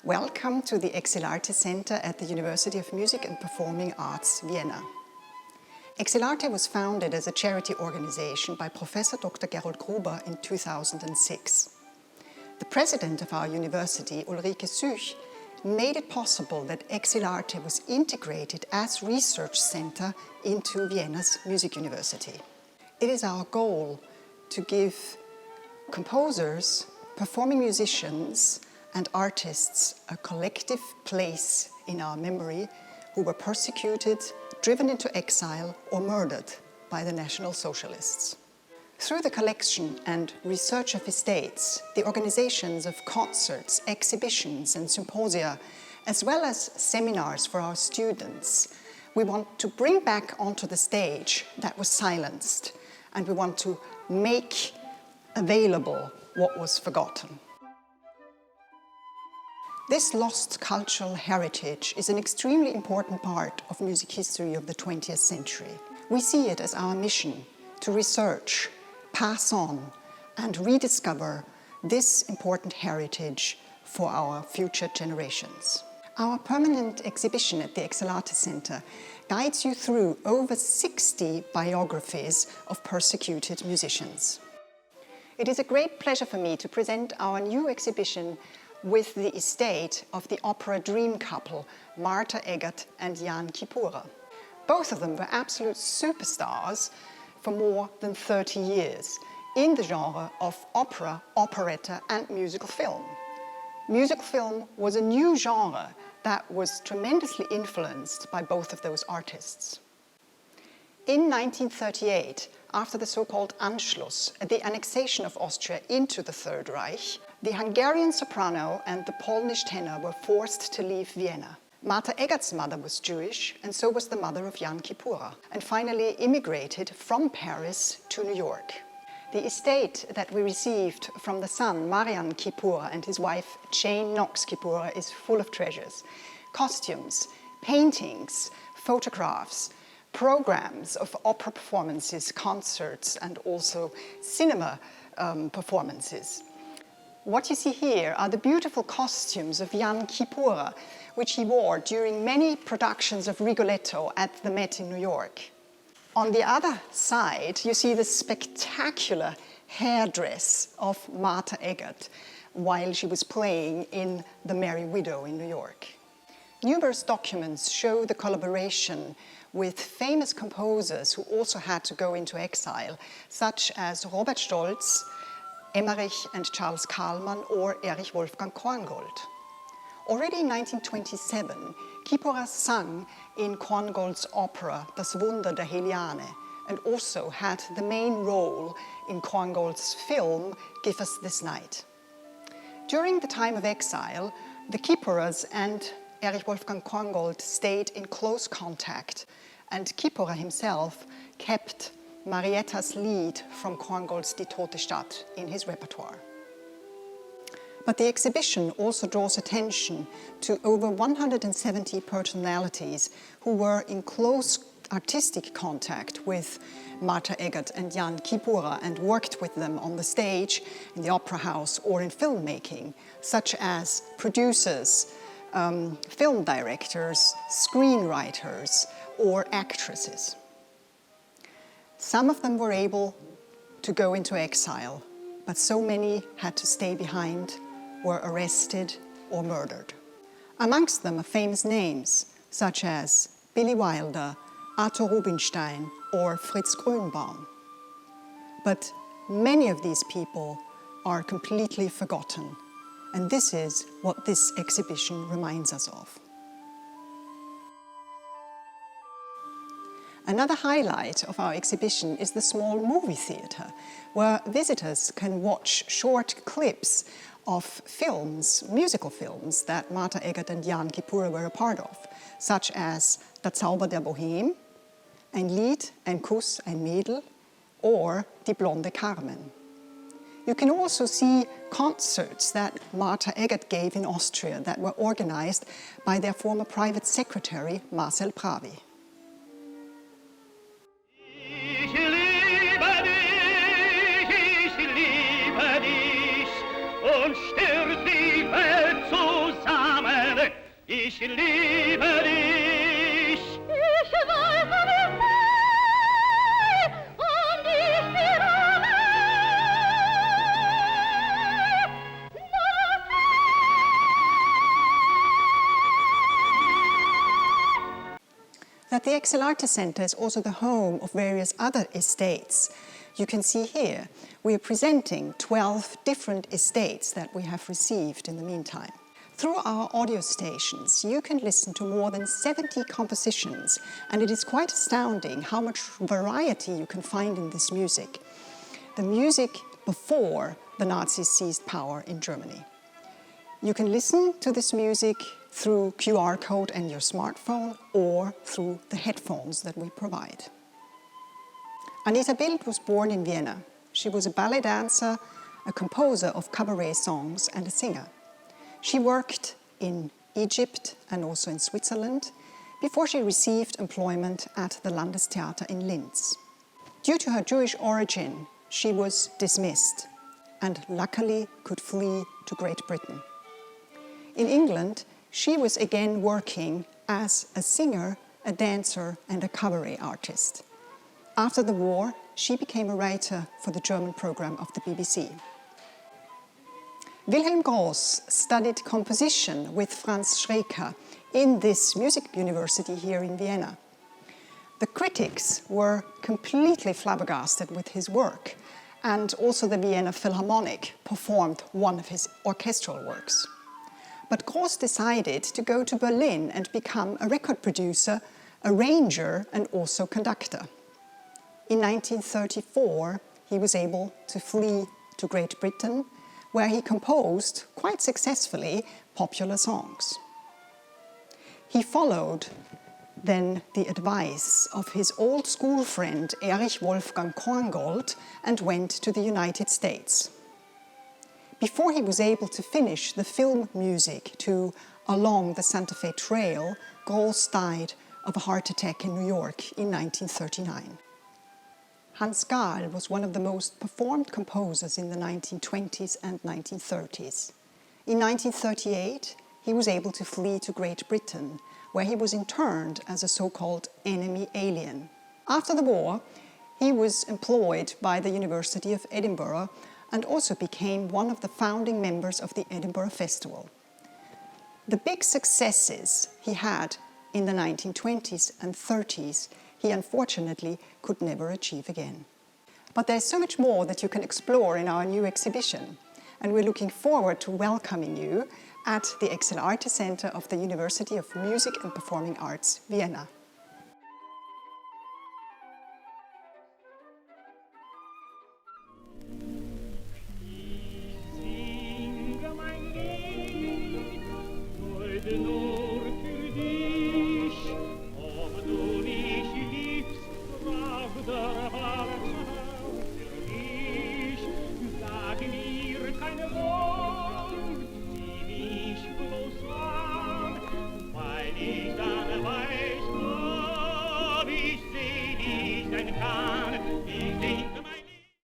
Welcome to the exil.arte Center at the University of Music and Performing Arts, Vienna. exil.arte was founded as a charity organization by Professor Dr. Gerald Gruber in 2006. The president of our university, Ulrike Anton, made it possible that exil.arte was integrated as research center into Vienna's music university. It is our goal to give composers, performing musicians, and artists a collective place in our memory who were persecuted, driven into exile, or murdered by the National Socialists. Through the collection and research of estates, the organizations of concerts, exhibitions, and symposia, as well as seminars for our students, we want to bring back onto the stage that was silenced, and we want to make available what was forgotten. This lost cultural heritage is an extremely important part of music history of the 20th century. We see it as our mission to research, pass on, and rediscover this important heritage for our future generations. Our permanent exhibition at the exil.arte Center guides you through over 60 biographies of persecuted musicians. It is a great pleasure for me to present our new exhibition with the estate of the opera dream couple, Marta Eggerth and Kiepura. Both of them were absolute superstars for more than 30 years in the genre of opera, operetta, and musical film. Musical film was a new genre that was tremendously influenced by both of those artists. In 1938, after the so-called Anschluss, the annexation of Austria into the Third Reich, the Hungarian soprano and the Polish tenor were forced to leave Vienna. Marta Eggerth's mother was Jewish, and so was the mother of Kiepura, and finally immigrated from Paris to New York. The estate that we received from the son, Marian Kiepura, and his wife, Jane Knox Kiepura, is full of treasures. Costumes, paintings, photographs, programs of opera performances, concerts, and also cinema performances. What you see here are the beautiful costumes of Kiepura, which he wore during many productions of Rigoletto at the Met in New York. On the other side, you see the spectacular hairdress of Marta Eggerth while she was playing in The Merry Widow in New York. Numerous documents show the collaboration with famous composers who also had to go into exile, such as Robert Stolz, Emmerich and Charles Kalman, or Erich Wolfgang Korngold. Already in 1927, Kiepura sang in Korngold's opera Das Wunder der Heliane, and also had the main role in Korngold's film Give Us This Night. During the time of exile, the Kiepuras and Erich Wolfgang Korngold stayed in close contact, and Kiepura himself kept Marietta's Lied from Korngold's Die Tote Stadt in his repertoire. But the exhibition also draws attention to over 170 personalities who were in close artistic contact with Marta Eggerth and Kiepura and worked with them on the stage, in the opera house, or in filmmaking, such as producers, film directors, screenwriters, or actresses. Some of them were able to go into exile, but so many had to stay behind, were arrested or murdered. Amongst them are famous names such as Billy Wilder, Arthur Rubinstein, or Fritz Grönbaum. But many of these people are completely forgotten, and this is what this exhibition reminds us of. Another highlight of our exhibition is the small movie theatre, where visitors can watch short clips of films, musical films, that Marta Eggerth and Kiepura were a part of, such as Der Zauber der Bohème, Ein Lied, ein Kuss, ein Mädel, or Die Blonde Carmen. You can also see concerts that Marta Eggerth gave in Austria that were organized by their former private secretary, Marcel Pravi. Und stört die Welt zusammen. Ich liebe dich. Ich weiß nicht mehr, und ich bin That the exil.arte Center is also the home of various other estates. You can see here, we are presenting 12 different estates that we have received in the meantime. Through our audio stations, you can listen to more than 70 compositions, and it is quite astounding how much variety you can find in this music. The music before the Nazis seized power in Germany. You can listen to this music through QR code and your smartphone or through the headphones that we provide. Anita Bild was born in Vienna. She was a ballet dancer, a composer of cabaret songs and a singer. She worked in Egypt and also in Switzerland before she received employment at the Landestheater in Linz. Due to her Jewish origin, she was dismissed and luckily could flee to Great Britain. In England, she was again working as a singer, a dancer, and a cabaret artist. After the war, she became a writer for the German program of the BBC. Wilhelm Gross studied composition with Franz Schreker in this music university here in Vienna. The critics were completely flabbergasted with his work, and also the Vienna Philharmonic performed one of his orchestral works. But Gross decided to go to Berlin and become a record producer, arranger, and also conductor. In 1934, he was able to flee to Great Britain, where he composed, quite successfully, popular songs. He followed then the advice of his old school friend Erich Wolfgang Korngold and went to the United States. Before he was able to finish the film music to Along the Santa Fe Trail, Gross died of a heart attack in New York in 1939. Hans Gahl was one of the most performed composers in the 1920s and 1930s. In 1938, he was able to flee to Great Britain, where he was interned as a so-called enemy alien. After the war, he was employed by the University of Edinburgh and also became one of the founding members of the Edinburgh Festival. The big successes he had in the 1920s and 30s, he unfortunately could never achieve again. But there's so much more that you can explore in our new exhibition, and we're looking forward to welcoming you at the exil.arte Center of the University of Music and Performing Arts, Vienna.